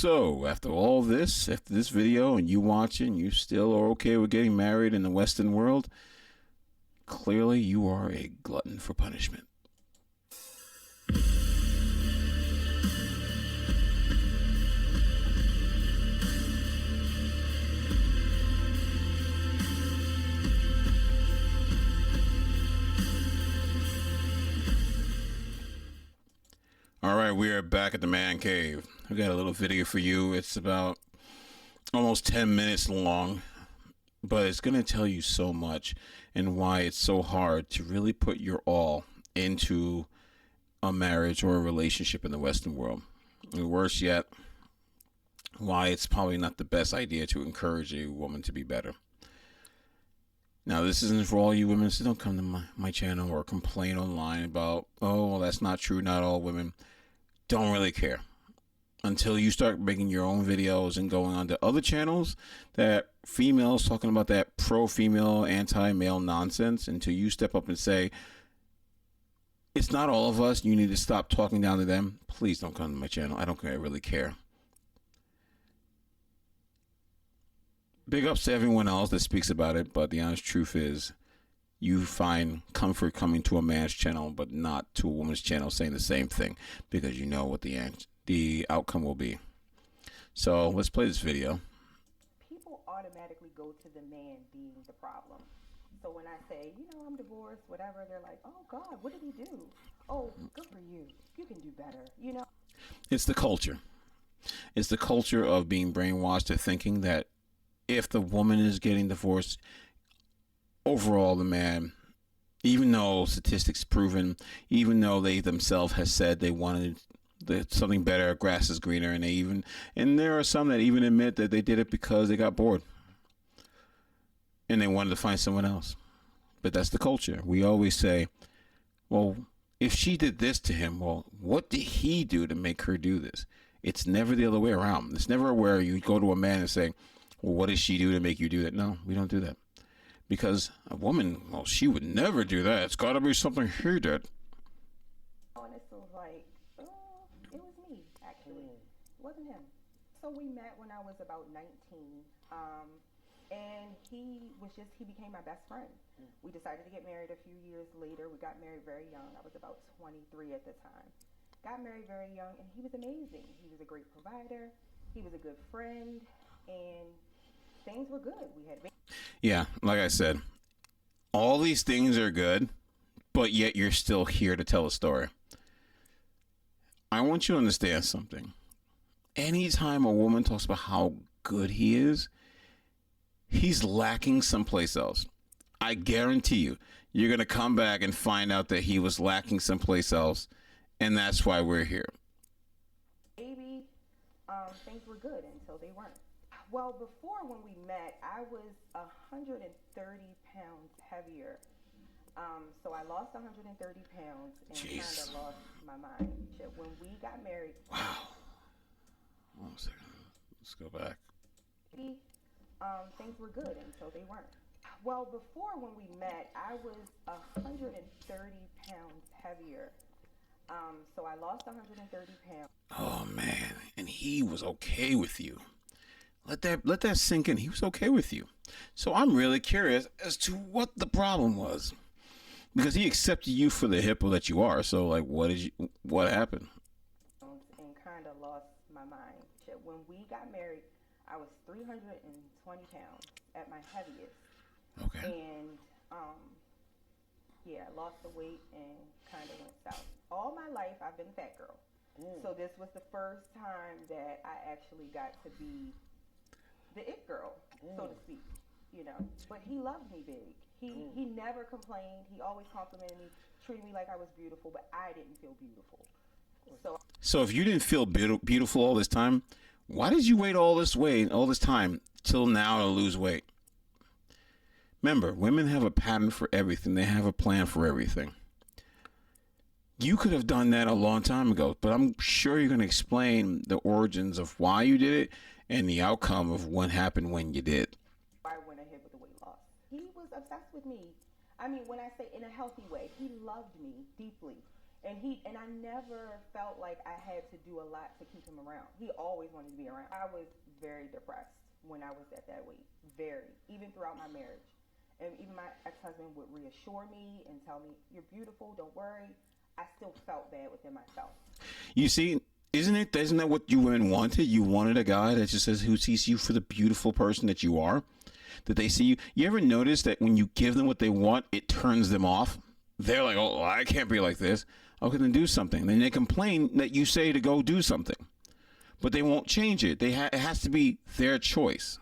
So, after all this, after this video, and you watching, you still are okay with getting married in the Western world, clearly you are a glutton for punishment. All right, we are back at the man cave. We got a little video for you. It's about almost 10 minutes long, but it's going to tell you so much and why it's so hard to really put your all into a marriage or a relationship in the Western world. And worse yet, why it's probably not the best idea to encourage a woman to be better. Now, this isn't for all you women, so don't come to my channel or complain online about, oh, well, that's not true, not all women. Don't really care. Until you start making your own videos and going on to other channels that females talking about that pro-female, anti-male nonsense, until you step up and say, it's not all of us, you need to stop talking down to them, please don't come to my channel. I don't really care. Big ups to everyone else that speaks about it, but the honest truth is you find comfort coming to a man's channel but not to a woman's channel saying the same thing, because you know what the outcome will be. So let's play this video. People automatically go to the man being the problem. So when I say, I'm divorced, whatever, they're like, oh God, what did he do? Oh, good for you. You can do better, It's the culture. It's the culture of being brainwashed to thinking that if the woman is getting divorced, overall the man, even though statistics proven, even though they themselves has said they wanted something better, grass is greener, and there are some that even admit that they did it because they got bored and they wanted to find someone else. But that's the culture. We always say, well, if she did this to him, well, what did he do to make her do this? It's never the other way around. It's never where you go to a man and say, well, what did she do to make you do that? No, we don't do that. Because a woman, well, she would never do that. It's got to be something he did. And it was like, oh, it was me, actually. It wasn't him. So we met when I was about 19. And he became my best friend. We decided to get married a few years later. We got married very young. I was about 23 at the time. Got married very young, and he was amazing. He was a great provider. He was a good friend, and things were good. We had Yeah, like I said, all these things are good, but yet you're still here to tell a story. I want you to understand something. Anytime a woman talks about how good he is, he's lacking someplace else. I guarantee you, you're going to come back and find out that he was lacking someplace else, and that's why we're here. Maybe things were good until they weren't. Well, before when we met, I was 130 pounds heavier. So I lost 130 pounds and kind of lost my mind. When we got married. Wow. Hold on a second. Let's go back. Things were good until they weren't. Well, before when we met, I was 130 pounds heavier. So I lost 130 pounds. Oh, man. And he was okay with you. Let that sink in. He was okay with you. So I'm really curious as to what the problem was, because he accepted you for the hippo that you are. So like, what happened? And kind of lost my mind. When we got married, I was 320 pounds at my heaviest. Okay. And I lost the weight and kind of went south. All my life, I've been a fat girl. So this was the first time that I actually got to be the it girl, so to speak, But he loved me big. He never complained. He always complimented me, treated me like I was beautiful, but I didn't feel beautiful. So if you didn't feel beautiful all this time, why did you wait all this time till now to lose weight? Remember, women have a pattern for everything. They have a plan for everything. You could have done that a long time ago, but I'm sure you're going to explain the origins of why you did it and the outcome of what happened when you did. I went ahead with the weight loss. He was obsessed with me. I mean, when I say in a healthy way, he loved me deeply. And I never felt like I had to do a lot to keep him around. He always wanted to be around. I was very depressed when I was at that weight, very, even throughout my marriage. And even my ex-husband would reassure me and tell me, "You're beautiful, don't worry." I still felt bad within myself. You see, isn't that what you women wanted? You wanted a guy that just says who sees you for the beautiful person that you are, that they see you. You ever notice that when you give them what they want, it turns them off? They're like, "Oh, I can't be like this." Okay, then do something. Then they complain that you say to go do something, but they won't change it. It has to be their choice.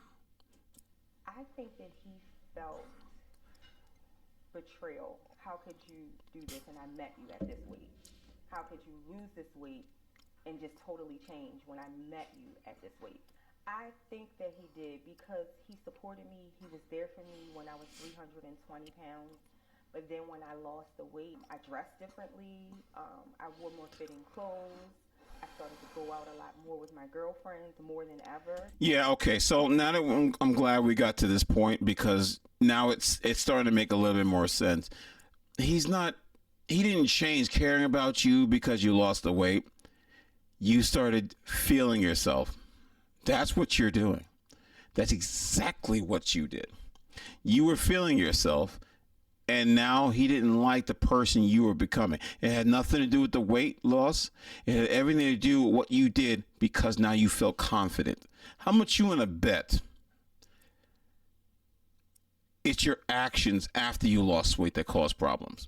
I think that he felt betrayal. How could you do this and I met you at this weight? How could you lose this weight and just totally change when I met you at this weight? I think that he did because he supported me. He was there for me when I was 320 pounds. But then when I lost the weight, I dressed differently. I wore more fitting clothes. I started to go out a lot more with my girlfriends, more than ever. Yeah, okay. So now that I'm glad we got to this point because now it's starting to make a little bit more sense. He didn't change caring about you because you lost the weight. You started feeling yourself. That's what you're doing. That's exactly what you did. You were feeling yourself. And now he didn't like the person you were becoming. It had nothing to do with the weight loss. It had everything to do with what you did because now you felt confident. How much you want to bet? It's your actions after you lost weight that cause problems.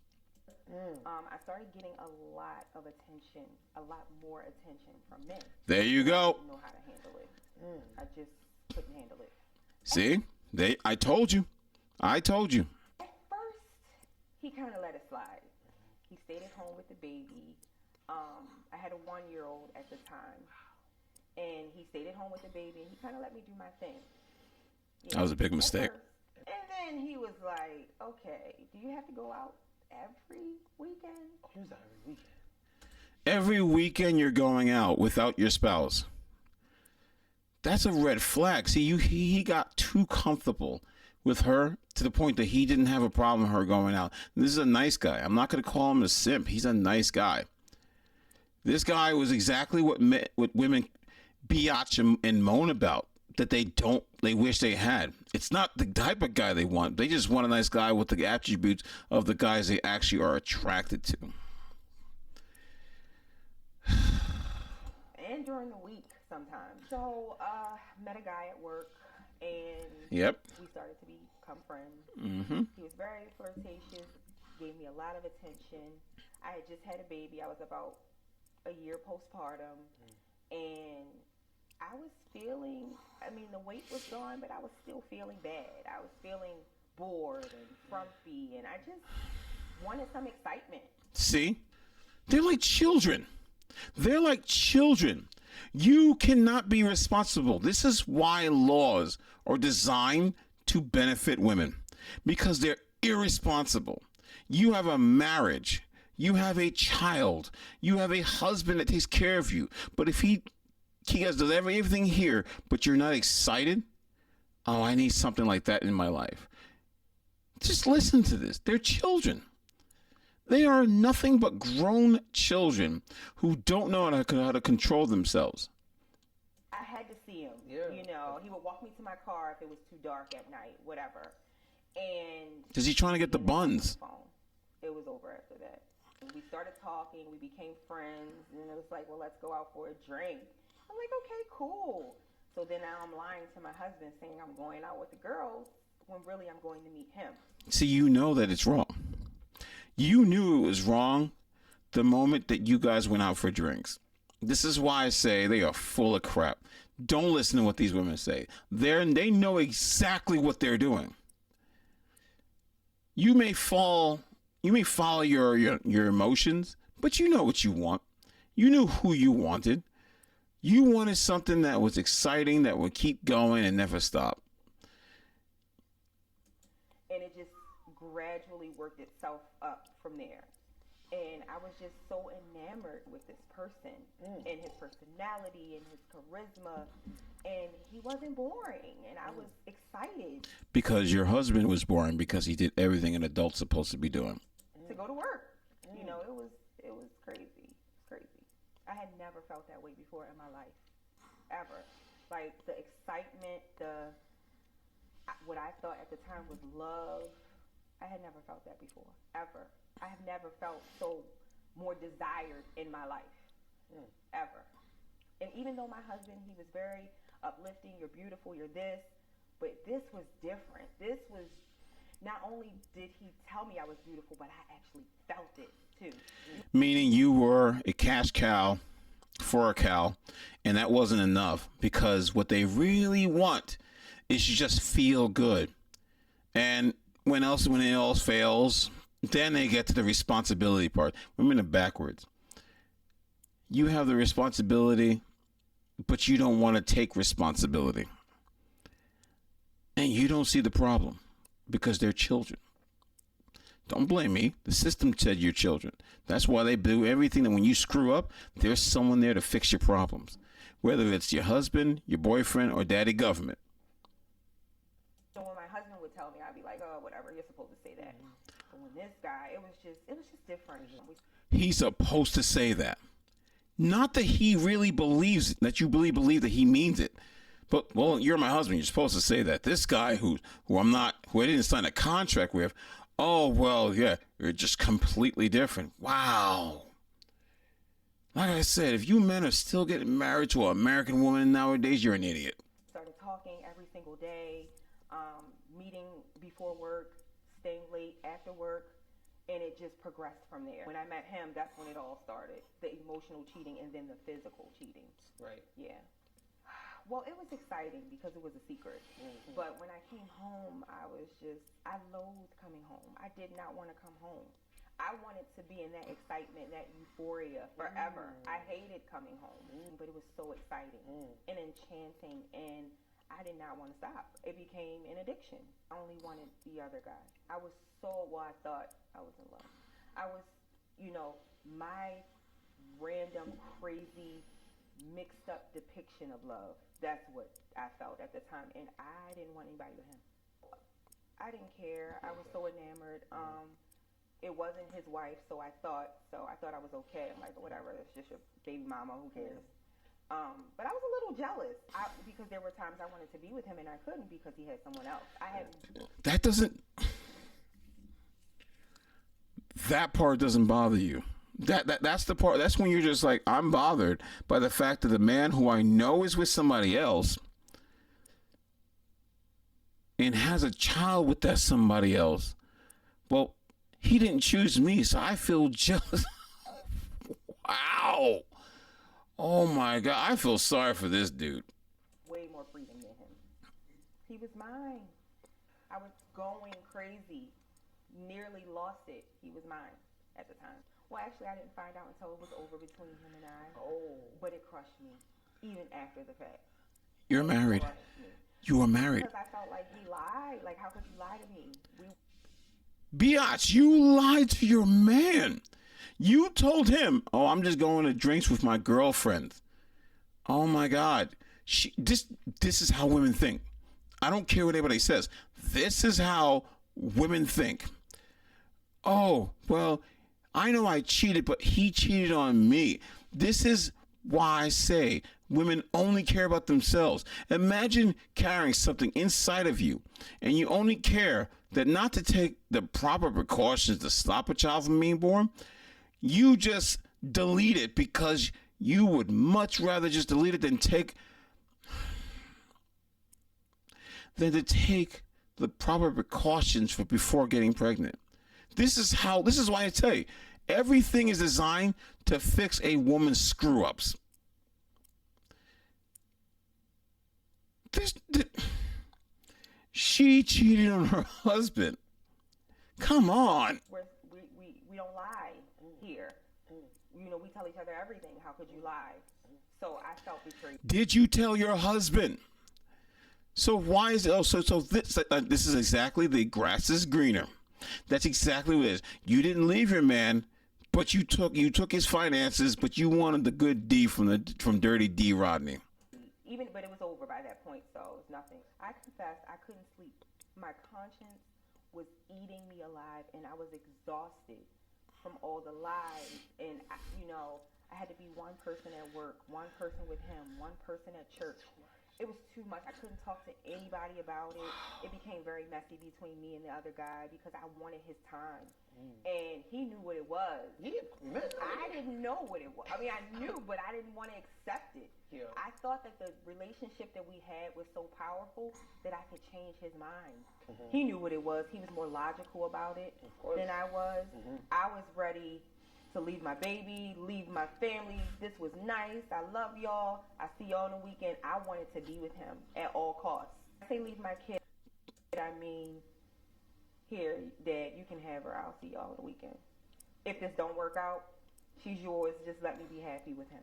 I started getting a lot of attention, a lot more attention from men. There you go. I didn't know how to handle it. I just couldn't handle it. See? I told you. He kind of let it slide. He stayed at home with the baby. I had a 1-year-old at the time. And he stayed at home with the baby, and he kind of let me do my thing. That was a big mistake. And then he was like, "Okay, do you have to go out every weekend?" Who's that every weekend? Every weekend you're going out without your spouse. That's a red flag. See, he got too comfortable with her to the point that he didn't have a problem with her going out. And this is a nice guy. I'm not going to call him a simp. He's a nice guy. This guy was exactly what women biatch and moan about, that they wish they had. It's not the type of guy they want. They just want a nice guy with the attributes of the guys they actually are attracted to. And during the week sometimes. So, met a guy at work. And Yep. we started to become friends. Mm-hmm. He was very flirtatious, gave me a lot of attention. I had just had a baby. I was about a year postpartum. And I was feeling, the weight was gone, but I was still feeling bad. I was feeling bored and frumpy, and I just wanted some excitement. See? They're like children. You cannot be responsible. This is why laws are designed to benefit women, because they're irresponsible. You have a marriage. You have a child. You have a husband that takes care of you. But if he does everything here, but you're not excited, oh, I need something like that in my life. Just listen to this. They're children. They are nothing but grown children who don't know how to control themselves. I had to see him. Yeah. He would walk me to my car if it was too dark at night, whatever. And Is he trying to get the buns? It was over after that. We started talking. We became friends. And it was like, well, let's go out for a drink. I'm like, okay, cool. So then now I'm lying to my husband saying I'm going out with the girls when really I'm going to meet him. See, you know that it's wrong. You knew it was wrong the moment that you guys went out for drinks. This is why I say they are full of crap. Don't listen to what these women say. They know exactly what they're doing. You may follow your emotions, but you know what you want. You knew who you wanted. You wanted something that was exciting, that would keep going and never stop. And it just gradually worked itself up from there. And I was just so enamored with this person and his personality and his charisma. And he wasn't boring. And I was excited. Because your husband was boring because he did everything an adult's supposed to be doing. To go to work. it was crazy. It's crazy. I had never felt that way before in my life, ever. Like the excitement, the what I thought at the time was love. I had never felt that before, ever. I have never felt so more desired in my life, ever. And even though my husband, he was very uplifting, you're beautiful, you're this, but this was different. This was, not only did he tell me I was beautiful, but I actually felt it too. Meaning you were a cash cow for a cow, and that wasn't enough, because what they really want is you just feel good. And when it else fails, then they get to the responsibility part. We're in it backwards. You have the responsibility, but you don't want to take responsibility. And you don't see the problem because they're children. Don't blame me. The system said you're children. That's why they do everything. And when you screw up, there's someone there to fix your problems, whether it's your husband, your boyfriend, or daddy government. So when my husband would tell me, I'd be like, oh, whatever, you're supposed to say that. But when this guy, it was just different. He's supposed to say that. Not that he really believes it, that you really believe that he means it. But, well, you're my husband. You're supposed to say that. This guy who I didn't sign a contract with, oh, well, yeah, you're just completely different. Wow. Like I said, if you men are still getting married to an American woman nowadays, you're an idiot. Started talking every single day, meeting before work, staying late after work, and it just progressed from there. When I met him, that's when it all started. The emotional cheating and then the physical cheating. Right. Yeah. Well, it was exciting because it was a secret. But when I came home, I loathed coming home. I did not want to come home. I wanted to be in that excitement, that euphoria forever. I hated coming home, but it was so exciting and enchanting, and I did not want to stop. It became an addiction. I only wanted the other guy. I thought I was in love. I was, my random, crazy, mixed up depiction of love. That's what I felt at the time, and I didn't want anybody but him. I didn't care. I was so enamored. It wasn't his wife, so I thought I was okay. I'm like, whatever, it's just your baby mama, who cares? But I was a little jealous because there were times I wanted to be with him and I couldn't because he had someone else. That part doesn't bother you. That's the part. That's when you're just like, I'm bothered by the fact that the man who I know is with somebody else and has a child with that somebody else. Well, he didn't choose me, so I feel jealous. Wow. Oh my God. I feel sorry for this dude. Way more freedom than him. He was mine. I was going crazy. Nearly lost it. He was mine at the time. Well, actually, I didn't find out until it was over between him and I. Oh. But it crushed me, even after the fact. You're married. You are married. Because I felt like he lied. Like, how could you lie to me? Biatch, you lied to your man. You told him, oh, I'm just going to drinks with my girlfriend. Oh, my God. This is how women think. I don't care what anybody says. This is how women think. Oh, well, I know I cheated, but he cheated on me. This is why I say women only care about themselves. Imagine carrying something inside of you, and you only care that not to take the proper precautions to stop a child from being born. You just delete it because you would much rather just delete it than to take the proper precautions before getting pregnant. This is why I tell you, everything is designed to fix a woman's screw-ups. She cheated on her husband. Come on. We don't lie here. We tell each other everything. How could you lie? So I felt betrayed. Did you tell your husband? So why is it? Oh, so this is exactly, the grass is greener. That's exactly what it is. You didn't leave your man, but you took his finances, but you wanted the good D from Dirty D Rodney. But it was over by that point, so it was nothing. I confessed I couldn't sleep. My conscience was eating me alive, and I was exhausted from all the lies. And, I had to be one person at work, one person with him, one person at church. It was too much. I couldn't talk to anybody about it. It became very messy between me and the other guy because I wanted his time. And he knew what it was. Yeah, man. I didn't know what it was. I mean, I knew, but I didn't want to accept it. Yeah. I thought that the relationship that we had was so powerful that I could change his mind. He knew what it was. He was more logical about it than I was. I was ready to leave my baby, leave my family. This was nice. I love y'all. I see y'all on the weekend. I wanted to be with him at all costs. I say leave my kid. I mean, here, Dad, you can have her. I'll see y'all on the weekend. If this don't work out, she's yours. Just let me be happy with him.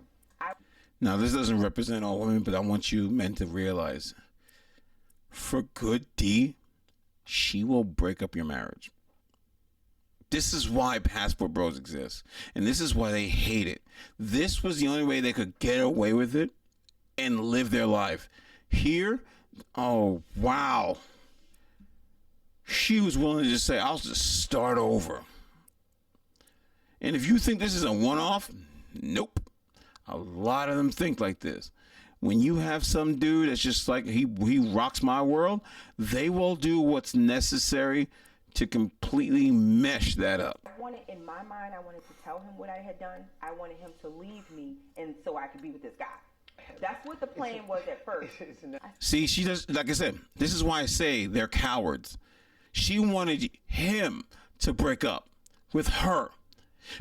Now, this doesn't represent all women, but I want you men to realize, for good D, she will break up your marriage. This is why passport bros exist. And this is why they hate it. This was the only way they could get away with it and live their life. Here, oh, wow. She was willing to just say, I'll just start over. And if you think this is a one-off, nope. A lot of them think like this. When you have some dude that's just like, he rocks my world, they will do what's necessary to completely mesh that up. In my mind, I wanted to tell him what I had done. I wanted him to leave me, and so I could be with this guy. That's what the plan was at first. See, she does, like I said, this is why I say they're cowards. She wanted him to break up with her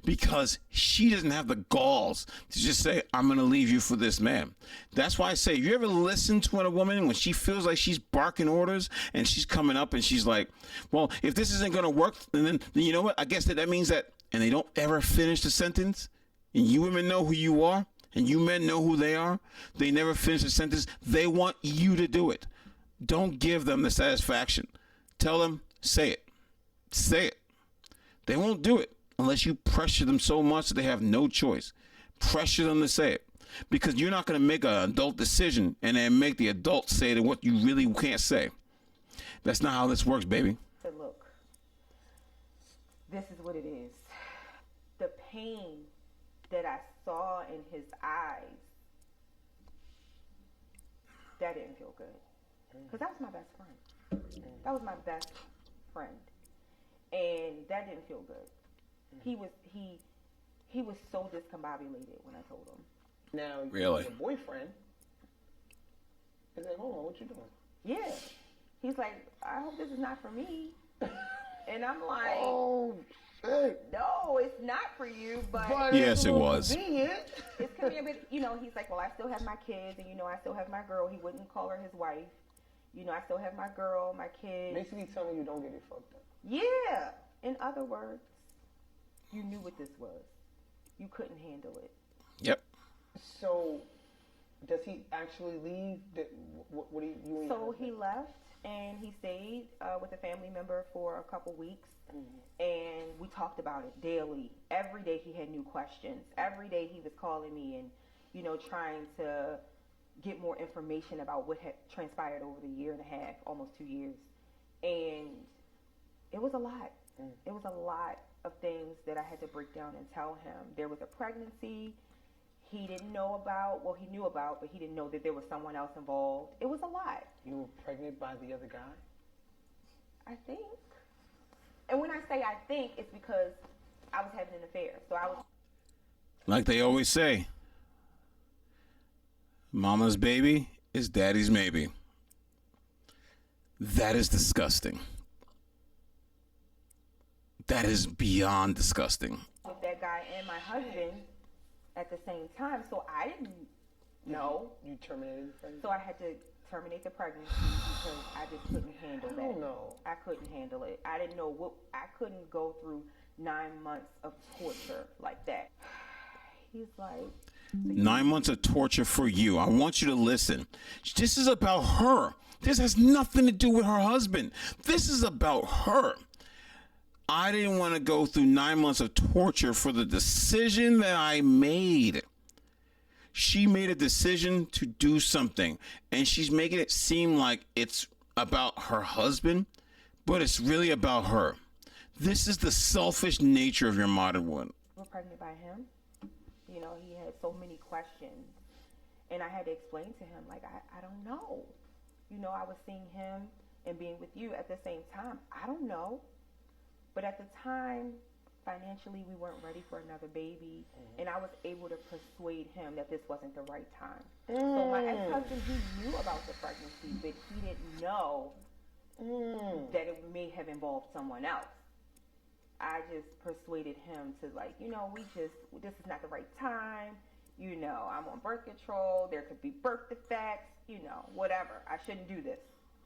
because she doesn't have the galls to just say, I'm going to leave you for this man. That's why I say, you ever listen to a woman when she feels like she's barking orders and she's coming up and she's like, well, if this isn't going to work, then you know what? I guess that means that, and they don't ever finish the sentence. And you women know who you are and you men know who they are. They never finish the sentence. They want you to do it. Don't give them the satisfaction. Tell them, say it. Say it. They won't do it unless you pressure them so much that they have no choice. Pressure them to say it. Because you're not going to make an adult decision and then make the adult say that what you really can't say. That's not how this works, baby. I said, look, this is what it is. The pain that I saw in his eyes, that didn't feel good. Because that was my best friend. That was my best friend. And that didn't feel good. He was so discombobulated when I told him. Now, really? Your boyfriend is like, hold on, what you doing? Yeah. He's like, I hope this is not for me. And I'm like, oh, shit. No, it's not for you, but yes, it was. It's convenient. He's like, well, I still have my kids, and I still have my girl. He wouldn't call her his wife. I still have my girl, my kids. Basically telling you don't get it fucked up. Yeah. In other words, you knew what this was. You couldn't handle it. Yep. So, does he actually leave? What do you? So he left and he stayed with a family member for a couple weeks, and we talked about it daily. Every day he had new questions. Every day he was calling me and trying to get more information about what had transpired over the year and a half, almost 2 years, and it was a lot. It was a lot of things that I had to break down and tell him. There was a pregnancy he didn't know about. Well, he knew about, but he didn't know that there was someone else involved. It was a lot. You were pregnant by the other guy? I think. And when I say I think, it's because I was having an affair. So I was. Like they always say, mama's baby is daddy's maybe. That is disgusting. That is beyond disgusting. With that guy and my husband at the same time, so I didn't know. You terminated the pregnancy? So I had to terminate the pregnancy because I just couldn't handle that. Oh, no. I couldn't handle it. I didn't know what. I couldn't go through 9 months of torture like that. He's like. 9 months of torture for you. I want you to listen. This is about her. This has nothing to do with her husband. This is about her. I didn't want to go through 9 months of torture for the decision that I made. She made a decision to do something, and she's making it seem like it's about her husband, but it's really about her. This is the selfish nature of your modern woman. We're pregnant by him. You know, he had so many questions. And I had to explain to him, like, I don't know. You know, I was seeing him and being with you at the same time. I don't know. But at the time, financially, we weren't ready for another baby. And I was able to persuade him that this wasn't the right time. So my ex-husband, he knew about the pregnancy, but he didn't know that it may have involved someone else. I just persuaded him to, like, you know, this is not the right time. You know, I'm on birth control. There could be birth defects, you know, whatever. I shouldn't do this.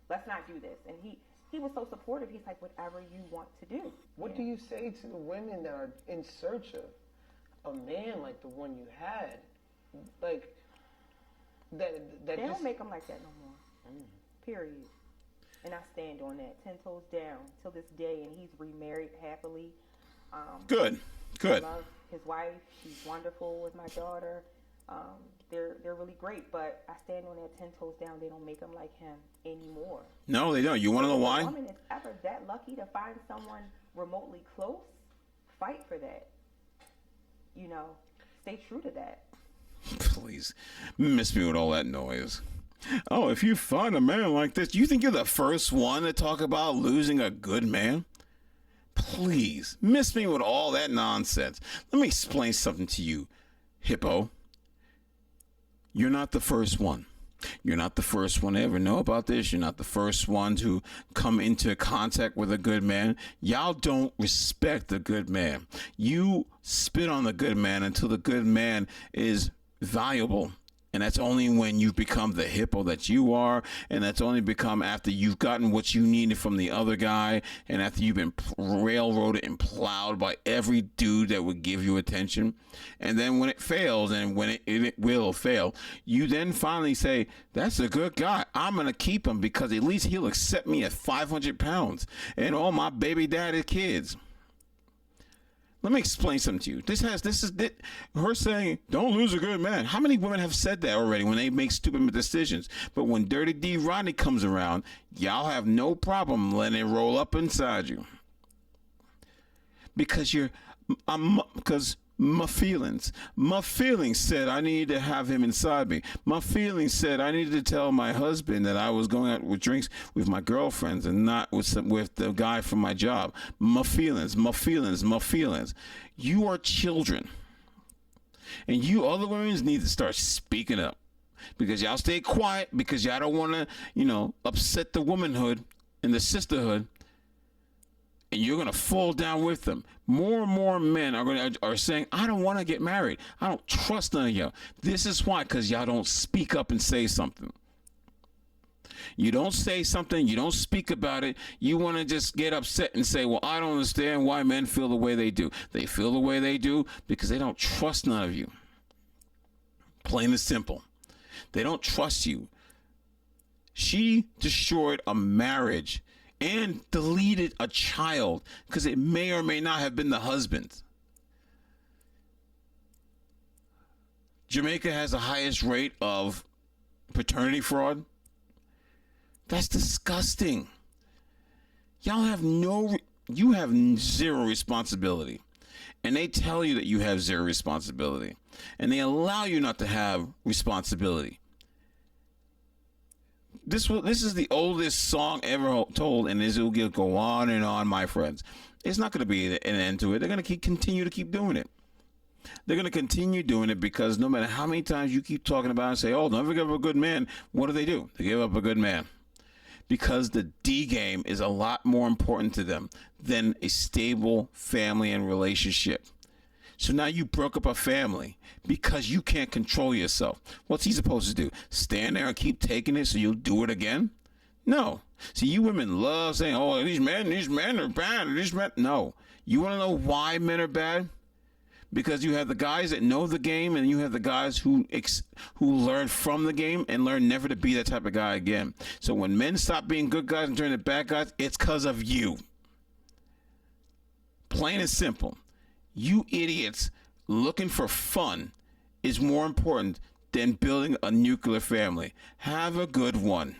Let's not do this. And he was so supportive. He's like, whatever you want to do. What do you say to the women that are in search of a man like the one you had? Like, that They just... don't make them like that no more. Period. And I stand on that, 10 toes down, till this day. And he's remarried happily. Good. I love his wife. She's wonderful with my daughter. They're really great, but I stand on that 10 toes down. They don't make them like him anymore. No, they don't. You want to know If why? a woman is ever that lucky to find someone remotely close, fight for that. You know, stay true to that. Please, miss me with all that noise. Oh, if you find a man like this, you think you're the first one to talk about losing a good man? Please, miss me with all that nonsense. Let me explain something to you, hippo. You're not the first one. You're not the first one to ever know about this. You're not the first one to come into contact with a good man. Y'all don't respect the good man. You spit on the good man until the good man is valuable. And that's only when you've become the hippo that you are. And that's only become after you've gotten what you needed from the other guy. And after you've been railroaded and plowed by every dude that would give you attention. And then when it fails, and when it will fail, you then finally say, that's a good guy. I'm going to keep him because at least he'll accept me at 500 pounds and all my baby daddy kids. Let me explain something to you. This is her saying, don't lose a good man. How many women have said that already when they make stupid decisions? But when Dirty D Rodney comes around, y'all have no problem letting it roll up inside you. Because my feelings said I needed to have him inside me. My feelings said I needed to tell my husband that I was going out with drinks with my girlfriends and not with the guy from my job. My feelings. You are children. And you other women need to start speaking up. Because y'all stay quiet because y'all don't want to, upset the womanhood and the sisterhood. And you're going to fall down with them. More and more men are saying, I don't want to get married. I don't trust none of y'all. This is why, because y'all don't speak up and say something. You don't say something. You don't speak about it. You want to just get upset and say, well, I don't understand why men feel the way they do. They feel the way they do because they don't trust none of you. Plain and simple. They don't trust you. She destroyed a marriage and deleted a child because it may or may not have been the husband. Jamaica has the highest rate of paternity fraud. That's disgusting. You have zero responsibility. And they tell you that you have zero responsibility. And they allow you not to have responsibility. This is the oldest song ever told, and it will go on and on, my friends. It's not going to be an end to it. They're going to continue to keep doing it. They're going to continue doing it because no matter how many times you keep talking about it and say, oh, never give up a good man, what do? They give up a good man. Because the D game is a lot more important to them than a stable family and relationship. So now you broke up a family because you can't control yourself. What's he supposed to do? Stand there and keep taking it so you'll do it again? No. See, you women love saying, oh, these men are bad. No. You want to know why men are bad? Because you have the guys that know the game and you have the guys who learn from the game and learn never to be that type of guy again. So when men stop being good guys and turn to bad guys, it's because of you. Plain and simple. You idiots looking for fun is more important than building a nuclear family. Have a good one.